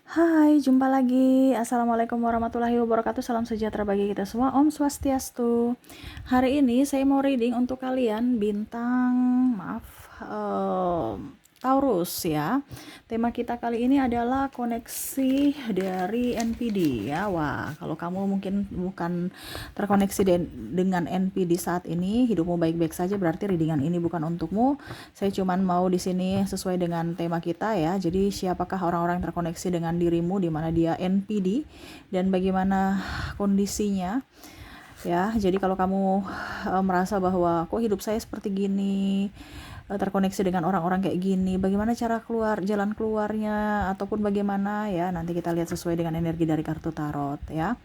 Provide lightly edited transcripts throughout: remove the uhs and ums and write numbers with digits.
Hai, jumpa lagi. Assalamualaikum warahmatullahi wabarakatuh. Salam sejahtera bagi kita semua. Om Swastiastu. Hari ini saya mau reading untuk kalian bintang, maaf, Taurus ya. Tema kita kali ini adalah koneksi dari NPD ya. Wah, kalau kamu mungkin bukan terkoneksi dengan NPD saat ini, hidupmu baik-baik saja, berarti readingan ini bukan untukmu. Saya cuman mau di sini sesuai dengan tema kita ya. Jadi siapakah orang-orang yang terkoneksi dengan dirimu di mana dia NPD dan bagaimana kondisinya ya. Jadi kalau kamu merasa bahwa kok hidup saya seperti gini, terkoneksi dengan orang-orang kayak gini, bagaimana cara jalan keluarnya, ataupun bagaimana ya, nanti kita lihat sesuai dengan energi dari kartu tarot ya.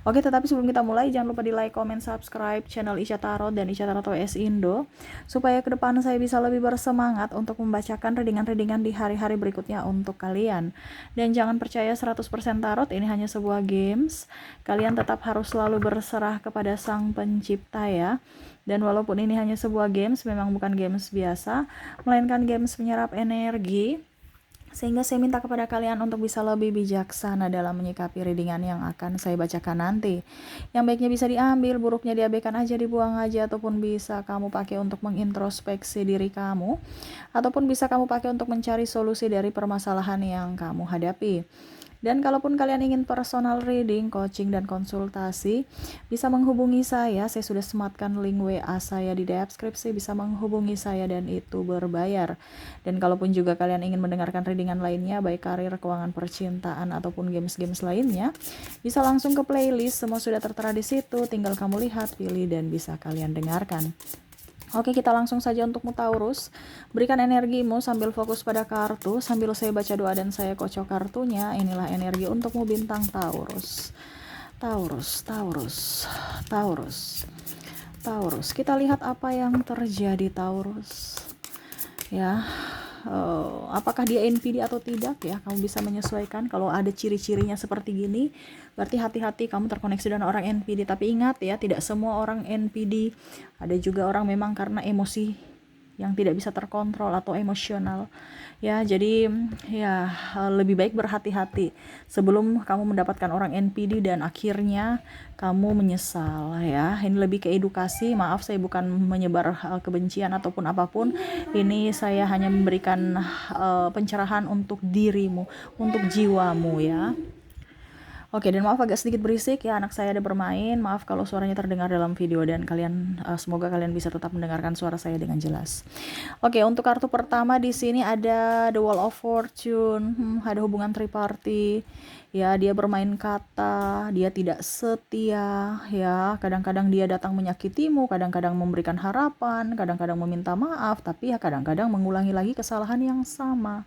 Oke, tetapi sebelum kita mulai, jangan lupa di like, comment, subscribe channel Isya Tarot dan Isya Tarot WS Indo, supaya ke depan saya bisa lebih bersemangat untuk membacakan readingan-readingan di hari-hari berikutnya untuk kalian. Dan jangan percaya 100% tarot, ini hanya sebuah games. Kalian tetap harus selalu berserah kepada Sang Pencipta ya. Dan walaupun ini hanya sebuah games, memang bukan games biasa, melainkan games menyerap energi, sehingga saya minta kepada kalian untuk bisa lebih bijaksana dalam menyikapi readingan yang akan saya bacakan nanti. Yang baiknya bisa diambil, buruknya diabaikan aja, dibuang aja, ataupun bisa kamu pakai untuk mengintrospeksi diri kamu, ataupun bisa kamu pakai untuk mencari solusi dari permasalahan yang kamu hadapi. Dan kalaupun kalian ingin personal reading, coaching, dan konsultasi, bisa menghubungi saya. Saya sudah sematkan link WA saya di deskripsi, bisa menghubungi saya dan itu berbayar. Dan kalaupun juga kalian ingin mendengarkan readingan lainnya, baik karir, keuangan, percintaan, ataupun games-games lainnya, bisa langsung ke playlist, semua sudah tertera di situ, tinggal kamu lihat, pilih, dan bisa kalian dengarkan. Oke, kita langsung saja untukmu Taurus. Berikan energimu sambil fokus pada kartu, sambil saya baca doa dan saya kocok kartunya. Inilah energi untukmu bintang Taurus. Taurus, Taurus, Taurus, Taurus. Kita lihat apa yang terjadi Taurus. Ya, apakah dia NPD atau tidak ya, kamu bisa menyesuaikan. Kalau ada ciri-cirinya seperti gini, berarti hati-hati kamu terkoneksi dengan orang NPD. Tapi ingat ya, tidak semua orang NPD. Ada juga orang memang karena emosi yang tidak bisa terkontrol atau emosional ya. Jadi ya, lebih baik berhati-hati sebelum kamu mendapatkan orang NPD dan akhirnya kamu menyesal ya. Ini lebih ke edukasi, maaf saya bukan menyebar kebencian ataupun apapun. Ini saya hanya memberikan pencerahan untuk dirimu, untuk jiwamu ya. Oke, dan maaf agak sedikit berisik ya, anak saya ada bermain. Maaf kalau suaranya terdengar dalam video, dan kalian semoga kalian bisa tetap mendengarkan suara saya dengan jelas. Oke, untuk kartu pertama di sini ada The Wall of Fortune. Ada hubungan triparty. Ya, dia bermain kata, dia tidak setia ya. Kadang-kadang dia datang menyakitimu, kadang-kadang memberikan harapan, kadang-kadang meminta maaf, tapi ya kadang-kadang mengulangi lagi kesalahan yang sama.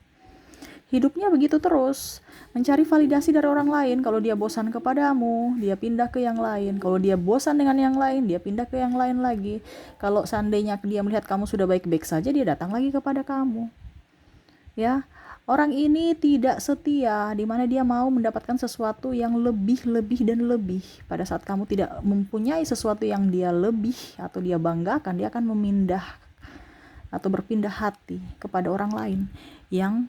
Hidupnya begitu terus, mencari validasi dari orang lain. Kalau dia bosan kepadamu, dia pindah ke yang lain. Kalau dia bosan dengan yang lain, dia pindah ke yang lain lagi. Kalau seandainya dia melihat kamu sudah baik-baik saja, dia datang lagi kepada kamu. Ya, orang ini tidak setia, di mana dia mau mendapatkan sesuatu yang lebih dan lebih. Pada saat kamu tidak mempunyai sesuatu yang dia lebih atau dia banggakan, dia akan memindah atau berpindah hati kepada orang lain yang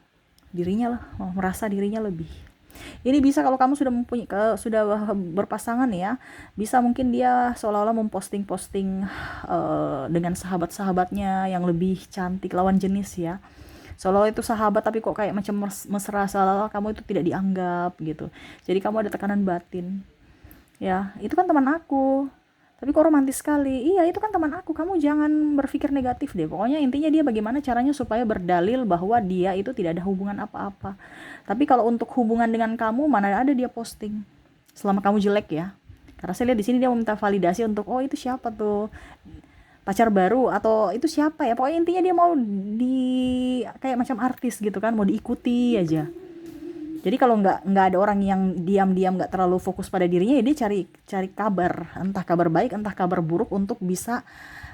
dirinya merasa dirinya lebih. Ini bisa kalau kamu sudah sudah berpasangan ya, bisa mungkin dia seolah-olah memposting dengan sahabat-sahabatnya yang lebih cantik lawan jenis ya. Seolah-olah itu sahabat tapi kok kayak macam mesra, seolah-olah kamu itu tidak dianggap gitu. Jadi kamu ada tekanan batin. Ya, itu kan teman aku. Tapi kok romantis sekali. Iya, itu kan teman aku. Kamu jangan berpikir negatif deh. Pokoknya intinya dia bagaimana caranya supaya berdalil bahwa dia itu tidak ada hubungan apa-apa. Tapi kalau untuk hubungan dengan kamu, mana ada dia posting. Selama kamu jelek ya. Karena saya lihat di sini dia meminta validasi untuk, oh itu siapa tuh? Pacar baru atau itu siapa ya? Pokoknya intinya dia mau kayak macam artis gitu kan, mau diikuti aja. Jadi kalau nggak ada orang yang diam-diam nggak terlalu fokus pada dirinya, ya dia cari kabar, entah kabar baik entah kabar buruk untuk bisa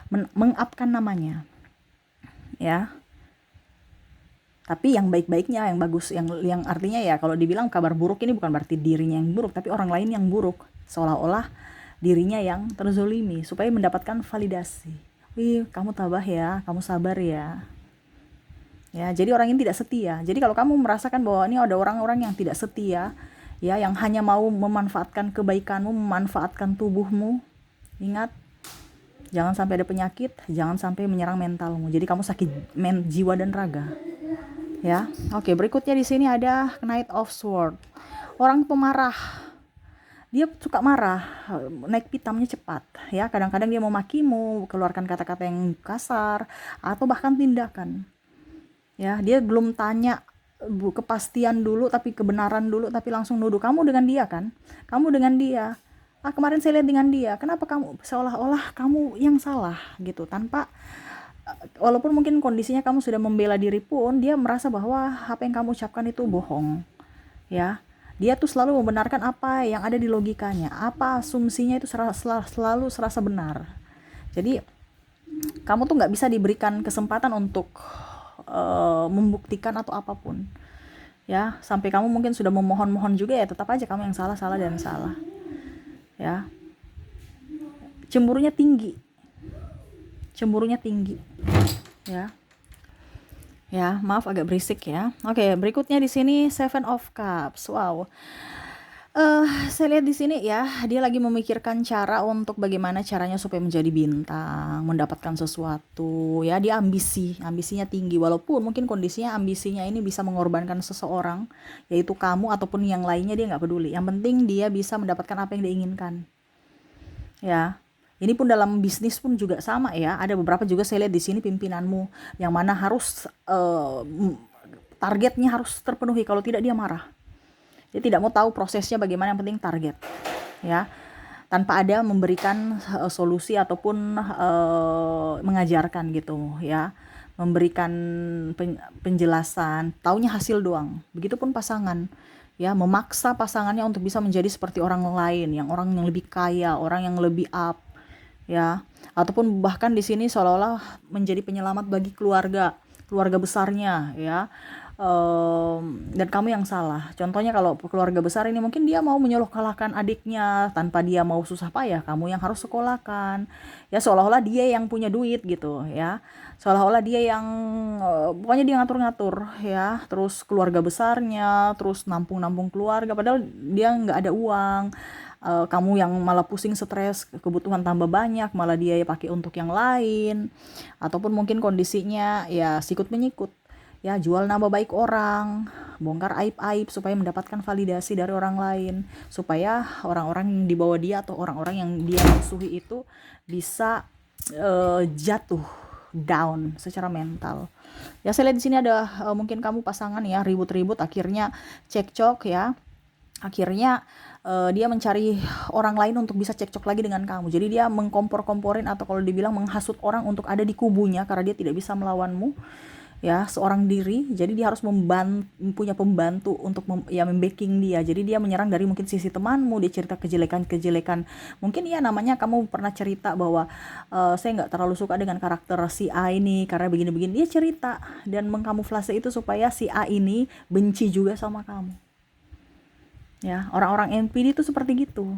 mengupkan namanya ya. Tapi yang baik-baiknya, yang bagus, yang artinya ya, kalau dibilang kabar buruk ini bukan berarti dirinya yang buruk, tapi orang lain yang buruk, seolah-olah dirinya yang terzolimi supaya mendapatkan validasi. Wih, kamu tabah ya, kamu sabar ya. Ya, jadi orang ini tidak setia. Jadi kalau kamu merasakan bahwa ini ada orang-orang yang tidak setia, ya, yang hanya mau memanfaatkan kebaikanmu, memanfaatkan tubuhmu, ingat, jangan sampai ada penyakit, jangan sampai menyerang mentalmu. Jadi kamu sakit jiwa dan raga. Ya, oke. Berikutnya di sini ada Knight of Sword. Orang pemarah, dia suka marah, naik pitamnya cepat, ya. Kadang-kadang dia memakimu, keluarkan kata-kata yang kasar, atau bahkan tindakan. Ya, dia belum tanya kepastian dulu, tapi kebenaran dulu, tapi langsung nuduh. Kamu dengan dia kan? Kamu dengan dia. Kemarin saya lihat dengan dia. Kenapa kamu seolah-olah kamu yang salah gitu, tanpa walaupun mungkin kondisinya kamu sudah membela diri pun, dia merasa bahwa apa yang kamu ucapkan itu bohong. Ya. Dia tuh selalu membenarkan apa yang ada di logikanya. Apa asumsinya itu selalu serasa benar. Jadi kamu tuh nggak bisa diberikan kesempatan untuk membuktikan atau apapun, ya. Sampai kamu mungkin sudah memohon-mohon juga, ya tetap aja kamu yang salah, salah dan salah, ya. Cemburunya tinggi, ya. Ya, maaf agak berisik ya. Oke, berikutnya di sini Seven of Cups. Wow. Saya lihat di sini ya, dia lagi memikirkan cara untuk bagaimana caranya supaya menjadi bintang, mendapatkan sesuatu, ya. Dia ambisinya tinggi, walaupun mungkin kondisinya ambisinya ini bisa mengorbankan seseorang, yaitu kamu ataupun yang lainnya, dia nggak peduli. Yang penting dia bisa mendapatkan apa yang dia inginkan, ya. Ini pun dalam bisnis pun juga sama ya. Ada beberapa juga saya lihat di sini pimpinanmu, yang mana harus targetnya harus terpenuhi, kalau tidak dia marah. Dia tidak mau tahu prosesnya bagaimana, yang penting target, ya, tanpa ada memberikan solusi ataupun mengajarkan gitu, ya, memberikan penjelasan, taunya hasil doang. Begitupun pasangan, ya, memaksa pasangannya untuk bisa menjadi seperti orang lain, orang yang lebih kaya, orang yang lebih up, ya, ataupun bahkan di sini seolah-olah menjadi penyelamat bagi keluarga besarnya, ya. Dan kamu yang salah. Contohnya kalau keluarga besar ini mungkin dia mau menyekolahkan adiknya tanpa dia mau susah payah, kamu yang harus sekolahkan, ya. Seolah-olah dia yang punya duit gitu, ya. Seolah-olah dia yang pokoknya dia ngatur-ngatur, ya. Terus keluarga besarnya, terus nampung keluarga, padahal dia nggak ada uang. Kamu yang malah pusing, stres, kebutuhan tambah banyak, malah dia pakai untuk yang lain. Ataupun mungkin kondisinya ya sikut menyikut, ya, jual nama baik orang, bongkar aib-aib supaya mendapatkan validasi dari orang lain, supaya orang-orang yang di bawah dia atau orang-orang yang dia musuhi itu bisa jatuh down secara mental. Ya, saya lihat di sini ada mungkin kamu pasangan ya, ribut-ribut, akhirnya cekcok, ya. Akhirnya dia mencari orang lain untuk bisa cekcok lagi dengan kamu. Jadi dia mengkompor-komporin, atau kalau dibilang menghasut orang untuk ada di kubunya karena dia tidak bisa melawanmu, ya, seorang diri. Jadi dia harus punya pembantu untuk membacking dia. Jadi dia menyerang dari mungkin sisi temanmu, dia cerita kejelekan. Mungkin ya, namanya kamu pernah cerita bahwa saya nggak terlalu suka dengan karakter si A ini karena begini-begini. Dia cerita dan mengkamuflase itu supaya si A ini benci juga sama kamu. Ya, orang-orang NPD itu seperti gitu.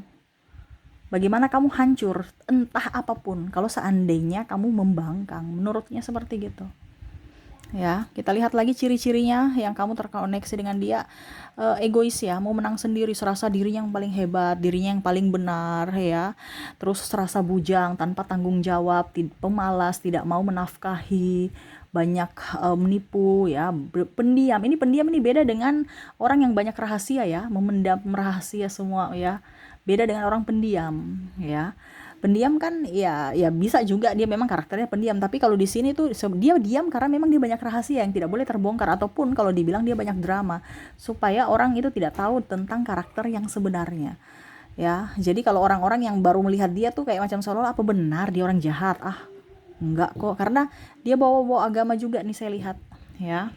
Bagaimana kamu hancur, entah apapun, kalau seandainya kamu membangkang, menurutnya seperti gitu. Ya, kita lihat lagi ciri-cirinya yang kamu terkoneksi dengan dia. Egois ya, mau menang sendiri, serasa dirinya yang paling hebat, dirinya yang paling benar, ya. Terus serasa bujang, tanpa tanggung jawab, pemalas, tidak mau menafkahi, banyak menipu, ya, pendiam. Pendiam ini beda dengan orang yang banyak rahasia, ya, memendam rahasia semua, ya. Beda dengan orang pendiam, ya. Pendiam kan ya bisa juga dia memang karakternya pendiam, tapi kalau di sini tuh dia diam karena memang dia banyak rahasia yang tidak boleh terbongkar, ataupun kalau dibilang dia banyak drama supaya orang itu tidak tahu tentang karakter yang sebenarnya, ya. Jadi kalau orang-orang yang baru melihat dia tuh kayak macam seolah apa benar dia orang jahat, enggak kok, karena dia bawa agama juga nih saya lihat, ya.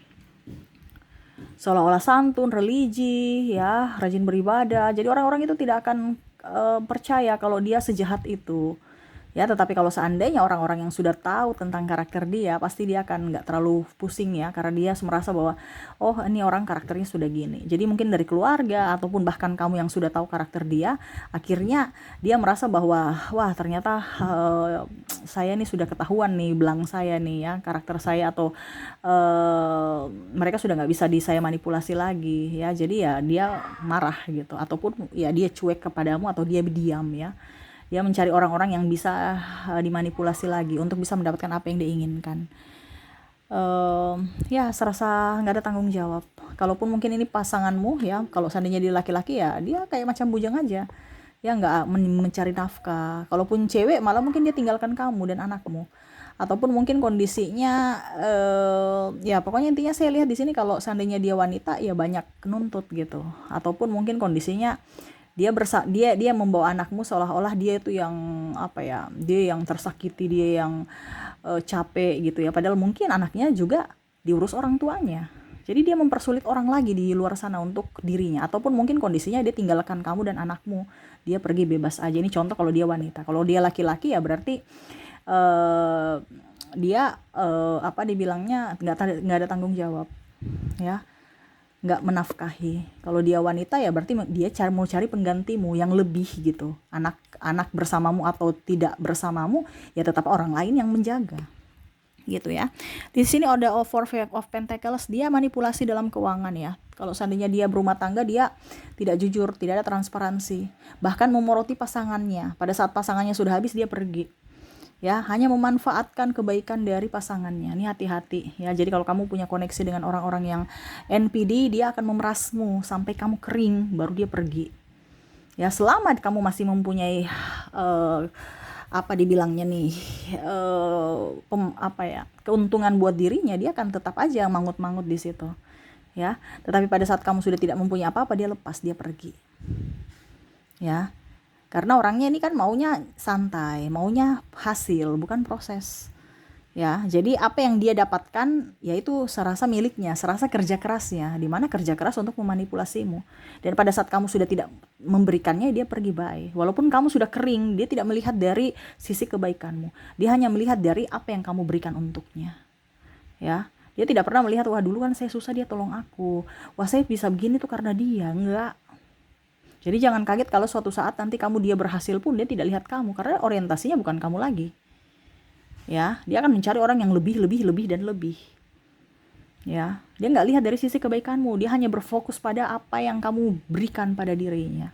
Seolah-olah santun, religi, ya, rajin beribadah. Jadi orang-orang itu tidak akan percaya kalau dia sejahat itu, Ya, tetapi kalau seandainya orang-orang yang sudah tahu tentang karakter dia, pasti dia akan nggak terlalu pusing ya, karena dia merasa bahwa, oh ini orang karakternya sudah gini. Jadi mungkin dari keluarga ataupun bahkan kamu yang sudah tahu karakter dia, akhirnya dia merasa bahwa, wah ternyata saya nih sudah ketahuan nih, belang saya nih ya, karakter saya, atau mereka sudah nggak bisa saya manipulasi lagi ya. Jadi ya dia marah gitu, ataupun ya dia cuek kepadamu atau dia diam ya. Dia mencari orang-orang yang bisa dimanipulasi lagi untuk bisa mendapatkan apa yang diinginkan. Ya serasa nggak ada tanggung jawab. Kalaupun mungkin ini pasanganmu ya, kalau seandainya dia laki-laki ya dia kayak macam bujang aja. Ya nggak mencari nafkah. Kalaupun cewek malah mungkin dia tinggalkan kamu dan anakmu. Ataupun mungkin kondisinya ya pokoknya intinya saya lihat di sini kalau seandainya dia wanita ya banyak nuntut gitu. Ataupun mungkin kondisinya dia membawa anakmu seolah-olah dia itu yang apa ya, dia yang tersakiti, dia yang capek gitu ya, padahal mungkin anaknya juga diurus orang tuanya. Jadi dia mempersulit orang lagi di luar sana untuk dirinya, ataupun mungkin kondisinya dia tinggalkan kamu dan anakmu, dia pergi bebas aja. Ini contoh kalau dia wanita. Kalau dia laki-laki ya berarti dia apa dibilangnya nggak ada tanggung jawab ya, nggak menafkahi. Kalau dia wanita ya berarti dia mau cari penggantimu yang lebih gitu. Anak bersamamu atau tidak bersamamu ya tetap orang lain yang menjaga gitu ya. Di sini ada Four of Pentacles, dia manipulasi dalam keuangan ya. Kalau seandainya dia berumah tangga, dia tidak jujur, tidak ada transparansi, bahkan memoroti pasangannya. Pada saat pasangannya sudah habis dia pergi ya, hanya memanfaatkan kebaikan dari pasangannya. Ini hati-hati ya. Jadi kalau kamu punya koneksi dengan orang-orang yang NPD, dia akan memerasmu sampai kamu kering baru dia pergi ya. Selama kamu masih mempunyai apa dibilangnya nih keuntungan buat dirinya, dia akan tetap aja mangut-mangut di situ ya. Tetapi pada saat kamu sudah tidak mempunyai apa-apa, dia lepas, dia pergi ya. Karena orangnya ini kan maunya santai, maunya hasil, bukan proses. Ya, jadi apa yang dia dapatkan yaitu serasa miliknya, serasa kerja kerasnya, di mana kerja keras untuk memanipulasimu. Dan pada saat kamu sudah tidak memberikannya, dia pergi bye. Walaupun kamu sudah kering, dia tidak melihat dari sisi kebaikanmu. Dia hanya melihat dari apa yang kamu berikan untuknya. Ya, dia tidak pernah melihat, wah dulu kan saya susah dia tolong aku. Wah saya bisa begini tuh karena dia. Enggak. Jadi jangan kaget kalau suatu saat nanti dia berhasil pun dia tidak lihat kamu, karena orientasinya bukan kamu lagi. Ya, dia akan mencari orang yang lebih dan lebih. Ya, dia nggak lihat dari sisi kebaikanmu, dia hanya berfokus pada apa yang kamu berikan pada dirinya.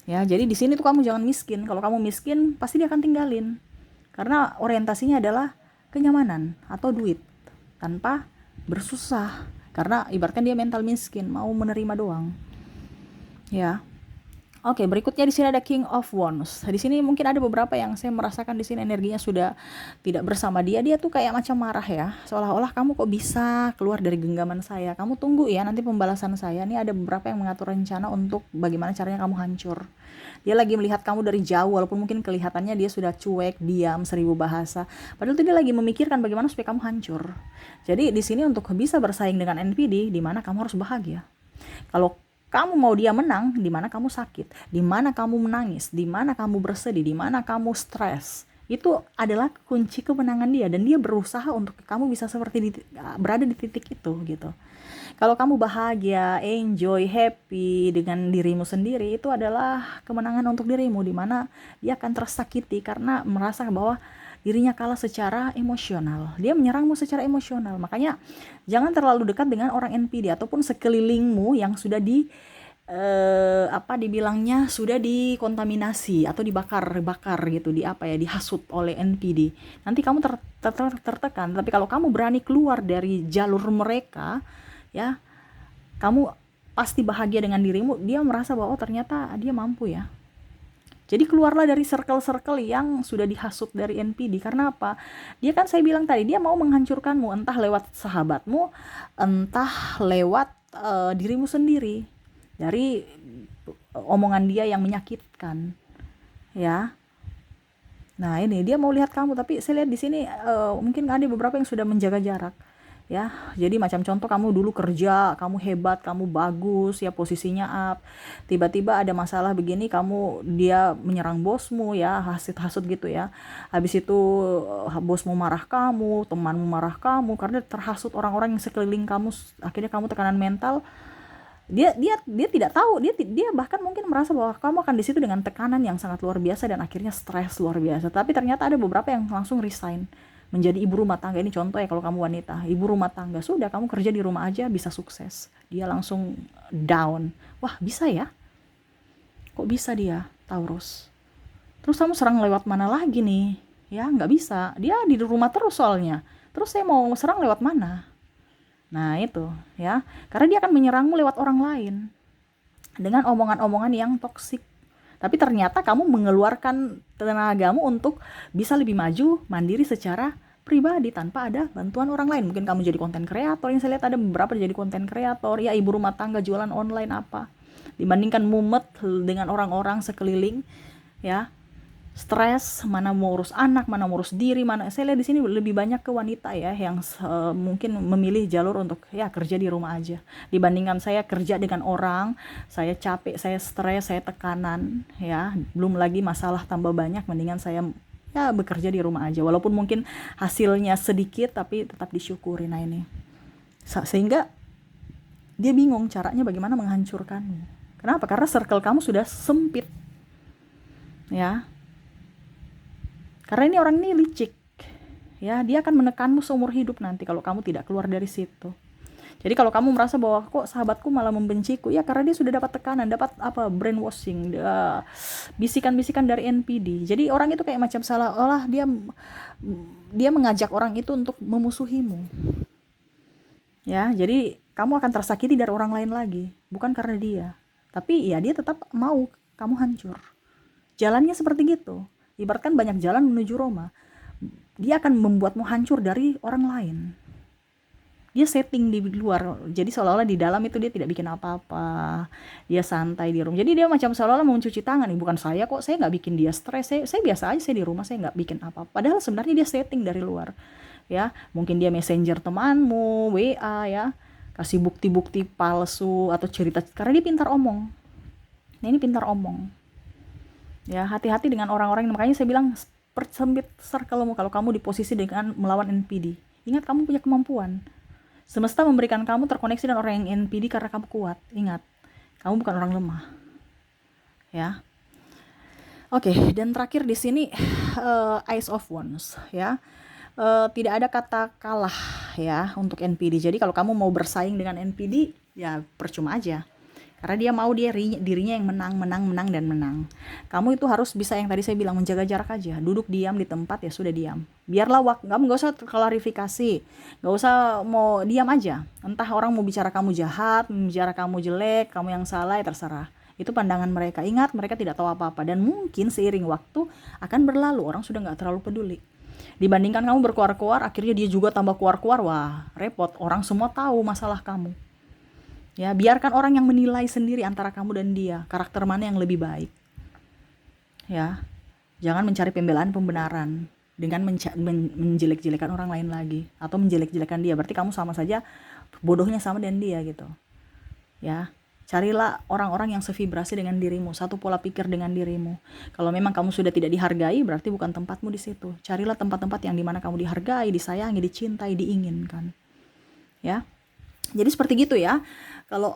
Ya, jadi di sini tuh kamu jangan miskin. Kalau kamu miskin, pasti dia akan tinggalin. Karena orientasinya adalah kenyamanan atau duit tanpa bersusah. Karena ibaratkan dia mental miskin, mau menerima doang. Ya. Oke, berikutnya di sini ada King of Wands. Di sini mungkin ada beberapa yang saya merasakan di sini energinya sudah tidak bersama dia. Dia tuh kayak macam marah ya. Seolah-olah kamu kok bisa keluar dari genggaman saya. Kamu tunggu ya nanti pembalasan saya. Ini ada beberapa yang mengatur rencana untuk bagaimana caranya kamu hancur. Dia lagi melihat kamu dari jauh, walaupun mungkin kelihatannya dia sudah cuek, diam, seribu bahasa. Padahal tuh dia lagi memikirkan bagaimana supaya kamu hancur. Jadi di sini untuk bisa bersaing dengan NPD, di mana kamu harus bahagia. Kalau kamu mau dia menang, di mana kamu sakit, di mana kamu menangis, di mana kamu bersedih, di mana kamu stres. Itu adalah kunci kemenangan dia, dan dia berusaha untuk kamu bisa berada di titik itu gitu. Kalau kamu bahagia, enjoy, happy dengan dirimu sendiri, itu adalah kemenangan untuk dirimu, di mana dia akan tersakiti karena merasa bahwa dirinya kalah secara emosional. Dia menyerangmu secara emosional. Makanya jangan terlalu dekat dengan orang NPD ataupun sekelilingmu yang sudah dibilangnya sudah dikontaminasi atau dibakar gitu, dihasut oleh NPD. Nanti kamu tertekan. Tapi kalau kamu berani keluar dari jalur mereka, ya, kamu pasti bahagia dengan dirimu. Dia merasa bahwa ternyata dia mampu ya. Jadi keluarlah dari circle-circle yang sudah dihasut dari NPD. Karena apa? Dia kan saya bilang tadi, dia mau menghancurkanmu, entah lewat sahabatmu, entah lewat dirimu sendiri. Dari omongan dia yang menyakitkan. Ya. Nah, ini dia mau lihat kamu, tapi saya lihat di sini mungkin ada beberapa yang sudah menjaga jarak. ya. Jadi macam contoh, kamu dulu kerja, kamu hebat, kamu bagus ya, posisinya up, tiba-tiba ada masalah begini, dia menyerang bosmu ya, hasut-hasut gitu ya. Habis itu bosmu marah kamu, temanmu marah kamu karena terhasut orang-orang yang sekeliling kamu, akhirnya kamu tekanan mental. Dia tidak tahu, dia bahkan mungkin merasa bahwa kamu akan di situ dengan tekanan yang sangat luar biasa dan akhirnya stres luar biasa. Tapi ternyata ada beberapa yang langsung resign menjadi ibu rumah tangga. Ini contoh ya, kalau kamu wanita, ibu rumah tangga, sudah kamu kerja di rumah aja bisa sukses. Dia langsung down. Wah, bisa ya? Kok bisa dia, Taurus? Terus kamu serang lewat mana lagi nih? Ya, nggak bisa. Dia di rumah terus soalnya. Terus saya mau serang lewat mana? Nah itu ya, karena dia akan menyerangmu lewat orang lain dengan omongan-omongan yang toksik. Tapi ternyata kamu mengeluarkan tenagamu untuk bisa lebih maju, mandiri secara pribadi tanpa ada bantuan orang lain. Mungkin kamu jadi konten kreator, yang saya lihat ada beberapa jadi konten kreator, ya ibu rumah tangga jualan online apa. Dibandingkan mumet dengan orang-orang sekeliling, ya stres, mana mau urus anak, mana mau urus diri, mana. Saya lihat di sini lebih banyak ke wanita ya yang mungkin memilih jalur untuk ya kerja di rumah aja, dibandingkan saya kerja dengan orang, saya capek, saya stres, saya tekanan ya, belum lagi masalah tambah banyak, mendingan saya ya bekerja di rumah aja, walaupun mungkin hasilnya sedikit tapi tetap disyukuri. Nah ini sehingga dia bingung caranya bagaimana menghancurkanmu. Kenapa? Karena circle kamu sudah sempit ya. Karena ini orang ini licik, ya dia akan menekanmu seumur hidup nanti kalau kamu tidak keluar dari situ. Jadi kalau kamu merasa bahwa kok sahabatku malah membenciku, ya karena dia sudah dapat tekanan, dapat brainwashing, bisikan-bisikan dari NPD. Jadi orang itu kayak macam salah-olah dia mengajak orang itu untuk memusuhimu. Ya, jadi kamu akan tersakiti dari orang lain lagi, bukan karena dia. Tapi ya dia tetap mau kamu hancur. Jalannya seperti gitu. Ibaratkan banyak jalan menuju Roma. Dia akan membuatmu hancur dari orang lain. Dia setting di luar. Jadi seolah-olah di dalam itu dia tidak bikin apa-apa. Dia santai di rumah. Jadi dia macam seolah-olah mau mencuci tangan. Bukan saya kok, saya nggak bikin dia stres. Saya biasa aja, saya di rumah, saya nggak bikin apa-apa. Padahal sebenarnya dia setting dari luar. Ya, mungkin dia messenger temanmu, WA ya. Kasih bukti-bukti palsu atau cerita. Karena dia pintar omong. Nah ini pintar omong. Ya, hati-hati dengan orang-orang, makanya saya bilang persempit circle-mu kalau kamu di posisi dengan melawan NPD. Ingat, kamu punya kemampuan. Semesta memberikan kamu terkoneksi dengan orang yang NPD karena kamu kuat. Ingat, kamu bukan orang lemah. Ya. Oke, dan terakhir di sini Ace of Wands ya. Tidak ada kata kalah ya untuk NPD. Jadi kalau kamu mau bersaing dengan NPD, ya percuma aja. Karena dia mau dirinya yang menang. Kamu itu harus bisa yang tadi saya bilang, menjaga jarak aja. Duduk diam di tempat, ya sudah diam. Biarlah kamu gak usah klarifikasi. Gak usah, mau diam aja. Entah orang mau bicara kamu jahat, bicara kamu jelek, kamu yang salah, ya terserah. Itu pandangan mereka. Ingat, mereka tidak tahu apa-apa. Dan mungkin seiring waktu akan berlalu. Orang sudah gak terlalu peduli. Dibandingkan kamu berkuar-kuar, akhirnya dia juga tambah kuar-kuar. Wah, repot. Orang semua tahu masalah kamu. Ya, biarkan orang yang menilai sendiri antara kamu dan dia, karakter mana yang lebih baik. Ya, jangan mencari pembenaran dengan menjelek-jelekan orang lain lagi atau menjelek-jelekan dia. Berarti kamu sama saja bodohnya sama dengan dia gitu. Ya, carilah orang-orang yang sevibrasi dengan dirimu, satu pola pikir dengan dirimu. Kalau memang kamu sudah tidak dihargai, berarti bukan tempatmu di situ. Carilah tempat-tempat yang dimana kamu dihargai, disayangi, dicintai, diinginkan. Ya. Jadi seperti gitu ya. Kalau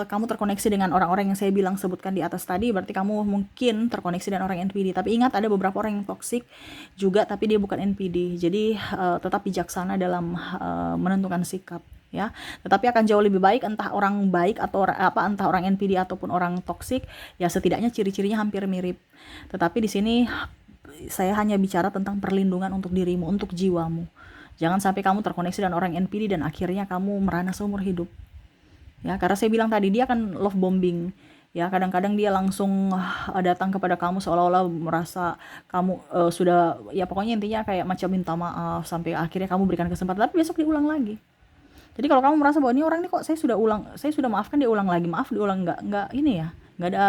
kamu terkoneksi dengan orang-orang yang saya bilang sebutkan di atas tadi, berarti kamu mungkin terkoneksi dengan orang NPD. Tapi ingat, ada beberapa orang yang toksik juga, tapi dia bukan NPD. Jadi tetap bijaksana dalam menentukan sikap. Ya, tetapi akan jauh lebih baik entah orang baik atau entah orang NPD ataupun orang toksik. Ya setidaknya ciri-cirinya hampir mirip. Tetapi di sini saya hanya bicara tentang perlindungan untuk dirimu, untuk jiwamu. Jangan sampai kamu terkoneksi dengan orang NPD dan akhirnya kamu merana seumur hidup. Ya, karena saya bilang tadi, dia akan love bombing. Ya, kadang-kadang dia langsung datang kepada kamu seolah-olah merasa kamu sudah, ya pokoknya intinya kayak macam minta maaf sampai akhirnya kamu berikan kesempatan, tapi besok diulang lagi. Jadi kalau kamu merasa bahwa ini orang ini kok saya sudah maafkan, dia ulang lagi, maaf diulang, nggak ini ya, nggak ada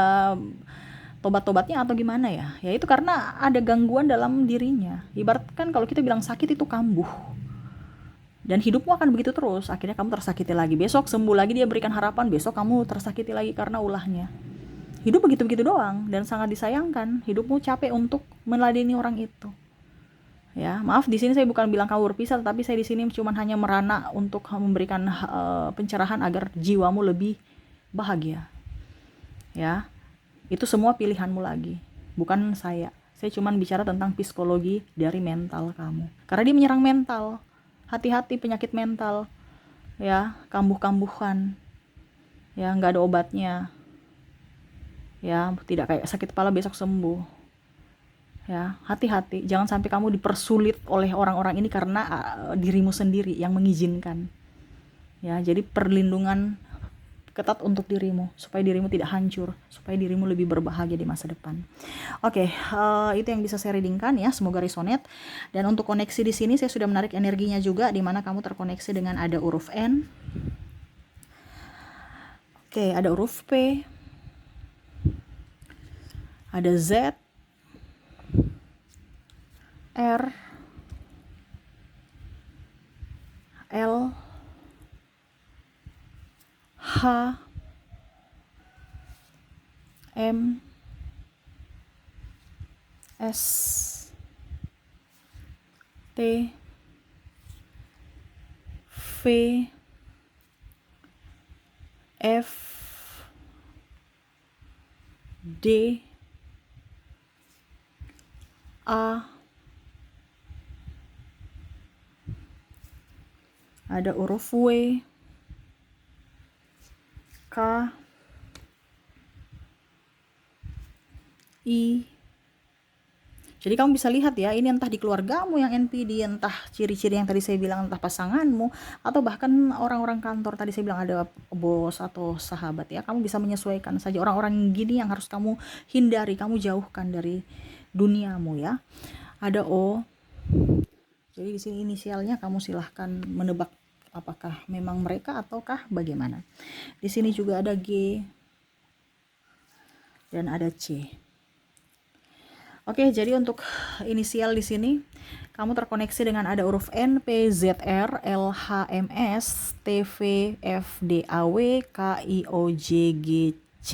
tobat-tobatnya atau gimana ya. Ya itu karena ada gangguan dalam dirinya. Ibaratkan kalau kita bilang sakit itu kambuh. Dan hidupmu akan begitu terus, akhirnya kamu tersakiti lagi. Besok sembuh lagi, dia berikan harapan, besok kamu tersakiti lagi karena ulahnya. Hidup begitu-begitu doang, dan sangat disayangkan. Hidupmu capek untuk meladeni orang itu. Ya, maaf di sini saya bukan bilang kamu berpisah, tetapi saya di sini cuma hanya merana untuk memberikan pencerahan agar jiwamu lebih bahagia. Ya, itu semua pilihanmu lagi, bukan saya. Saya cuma bicara tentang psikologi dari mental kamu. Karena dia menyerang mental. Hati-hati penyakit mental. Ya, kambuh-kambuhan. Ya, nggak ada obatnya. Ya, tidak kayak sakit kepala besok sembuh. Ya, hati-hati. Jangan sampai kamu dipersulit oleh orang-orang ini karena dirimu sendiri yang mengizinkan. Ya, jadi perlindungan ketat untuk dirimu supaya dirimu tidak hancur, supaya dirimu lebih berbahagia di masa depan. Oke, itu yang bisa saya readingkan ya, semoga resonate. Dan untuk koneksi di sini saya sudah menarik energinya juga, di mana kamu terkoneksi dengan ada huruf N. Oke, ada huruf P, ada Z, R, L, H, M, S, T, V, F, D, A, ada huruf W, K, I. Jadi kamu bisa lihat ya, ini entah di keluargamu yang NPD, entah ciri-ciri yang tadi saya bilang, entah pasanganmu, atau bahkan orang-orang kantor tadi saya bilang ada bos atau sahabat ya. Kamu bisa menyesuaikan saja orang-orang gini yang harus kamu hindari, kamu jauhkan dari duniamu ya. Ada O. Jadi di sini inisialnya kamu silahkan menebak apakah memang mereka ataukah bagaimana. Di sini juga ada G dan ada C. Oke, jadi untuk inisial di sini kamu terkoneksi dengan ada huruf N, P, Z, R, L, H, M, S, T, V, F, D, A, W, K, I, O, J, G, C.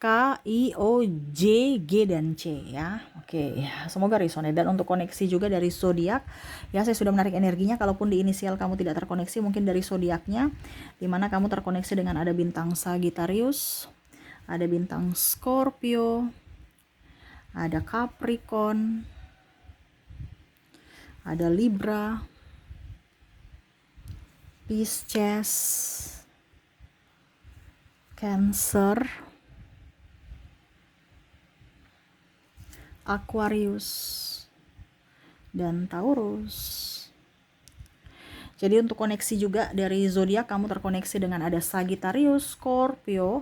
K, I, O, J, G, dan C ya. Oke, semoga resonate. Dan untuk koneksi juga dari zodiak, ya saya sudah menarik energinya. Kalaupun di inisial kamu tidak terkoneksi, mungkin dari zodiaknya, dimana kamu terkoneksi dengan ada bintang Sagittarius, ada bintang Scorpio, ada Capricorn, ada Libra, Pisces, Cancer, Aquarius, dan Taurus. Jadi untuk koneksi juga dari zodiak kamu terkoneksi dengan ada Sagittarius, Scorpio,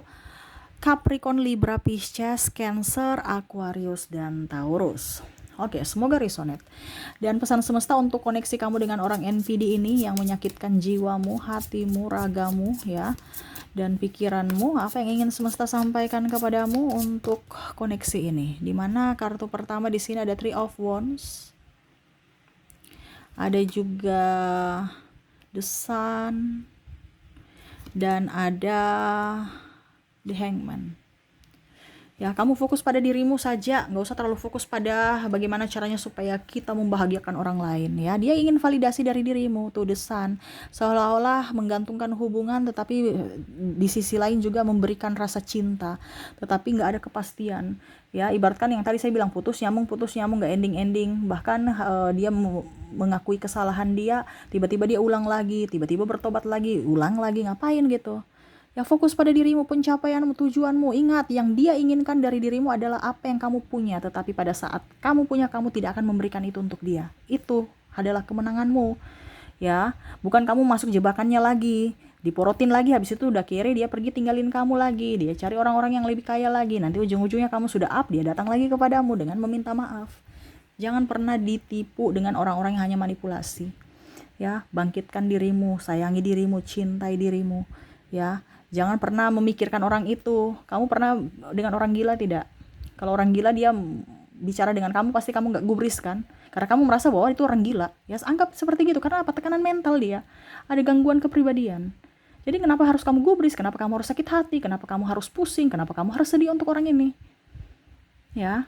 Capricorn, Libra, Pisces, Cancer, Aquarius, dan Taurus. Oke, semoga resonate. Dan pesan semesta untuk koneksi kamu dengan orang NPD ini yang menyakitkan jiwamu, hatimu, ragamu ya, dan pikiranmu. Apa yang ingin semesta sampaikan kepadamu untuk koneksi ini? Dimana kartu pertama di sini ada Three of Wands, ada juga The Sun, dan ada The Hangman. Ya, kamu fokus pada dirimu saja, nggak usah terlalu fokus pada bagaimana caranya supaya kita membahagiakan orang lain ya. Dia ingin validasi dari dirimu, tuh The Sun. Seolah-olah menggantungkan hubungan, tetapi di sisi lain juga memberikan rasa cinta, tetapi nggak ada kepastian. Ya, ibaratkan yang tadi saya bilang putus nyambung, nggak ending-ending. Bahkan dia mengakui kesalahan dia, tiba-tiba dia ulang lagi, tiba-tiba bertobat lagi, ulang lagi, ngapain gitu. Ya, fokus pada dirimu, pencapaianmu, tujuanmu. Ingat, yang dia inginkan dari dirimu adalah apa yang kamu punya. Tetapi pada saat kamu punya, kamu tidak akan memberikan itu untuk dia. Itu adalah kemenanganmu. Ya, bukan kamu masuk jebakannya lagi, diporotin lagi, habis itu udah kere dia pergi tinggalin kamu lagi, dia cari orang-orang yang lebih kaya lagi. Nanti ujung-ujungnya kamu sudah up, dia datang lagi kepadamu dengan meminta maaf. Jangan pernah ditipu dengan orang-orang yang hanya manipulasi. Ya, bangkitkan dirimu, sayangi dirimu, cintai dirimu. Ya, jangan pernah memikirkan orang itu. Kamu pernah dengan orang gila tidak? Kalau orang gila dia bicara dengan kamu pasti kamu nggak gubris kan, karena kamu merasa bahwa itu orang gila. Ya anggap seperti gitu, karena apa? Tekanan mental dia, ada gangguan kepribadian. Jadi kenapa harus kamu gubris, kenapa kamu harus sakit hati, kenapa kamu harus pusing, kenapa kamu harus sedih untuk orang ini, ya.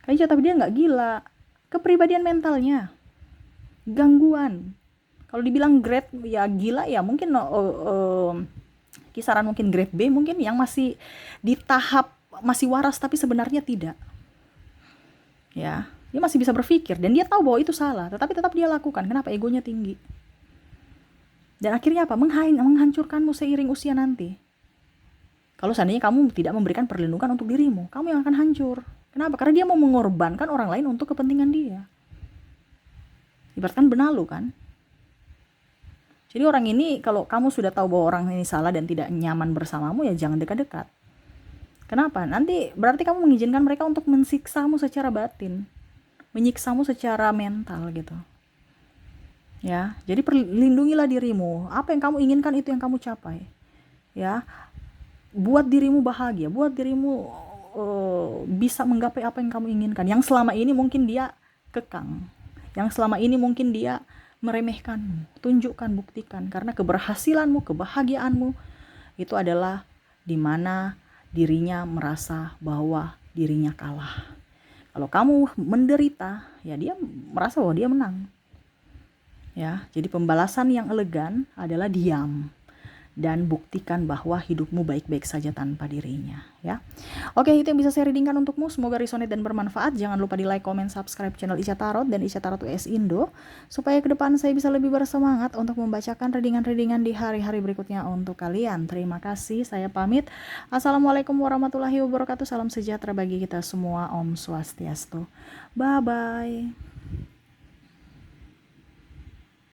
Kayaknya tapi dia nggak gila, kepribadian mentalnya gangguan. Kalau dibilang grade ya gila ya mungkin kisaran mungkin grade B, mungkin yang masih di tahap masih waras tapi sebenarnya tidak. Ya, dia masih bisa berpikir dan dia tahu bahwa itu salah, tetapi tetap dia lakukan. Kenapa? Egonya tinggi. Dan akhirnya apa? Menghancurkanmu seiring usia nanti. Kalau seandainya kamu tidak memberikan perlindungan untuk dirimu, kamu yang akan hancur. Kenapa? Karena dia mau mengorbankan orang lain untuk kepentingan dia. Ibaratkan benalu kan? Jadi orang ini, kalau kamu sudah tahu bahwa orang ini salah dan tidak nyaman bersamamu, ya jangan dekat-dekat. Kenapa? Nanti berarti kamu mengizinkan mereka untuk mensiksamu secara batin, menyiksamu secara mental gitu. Ya, jadi lindungilah dirimu. Apa yang kamu inginkan itu yang kamu capai. Ya, buat dirimu bahagia, buat dirimu bisa menggapai apa yang kamu inginkan. Yang selama ini mungkin dia kekang, yang selama ini mungkin dia meremehkanmu. Tunjukkan, buktikan, karena keberhasilanmu, kebahagiaanmu itu adalah dimana dirinya merasa bahwa dirinya kalah. Kalau kamu menderita, ya dia merasa bahwa dia menang. Ya, jadi pembalasan yang elegan adalah diam dan buktikan bahwa hidupmu baik-baik saja tanpa dirinya, ya. Oke, itu yang bisa saya readingkan untukmu. Semoga resonate dan bermanfaat. Jangan lupa di like, comment, subscribe channel Isya Tarot dan Isya Tarot US Indo, supaya ke depan saya bisa lebih bersemangat untuk membacakan readingan-readingan di hari-hari berikutnya untuk kalian. Terima kasih, saya pamit. Assalamualaikum warahmatullahi wabarakatuh. Salam sejahtera bagi kita semua. Om Swastiastu. Bye-bye.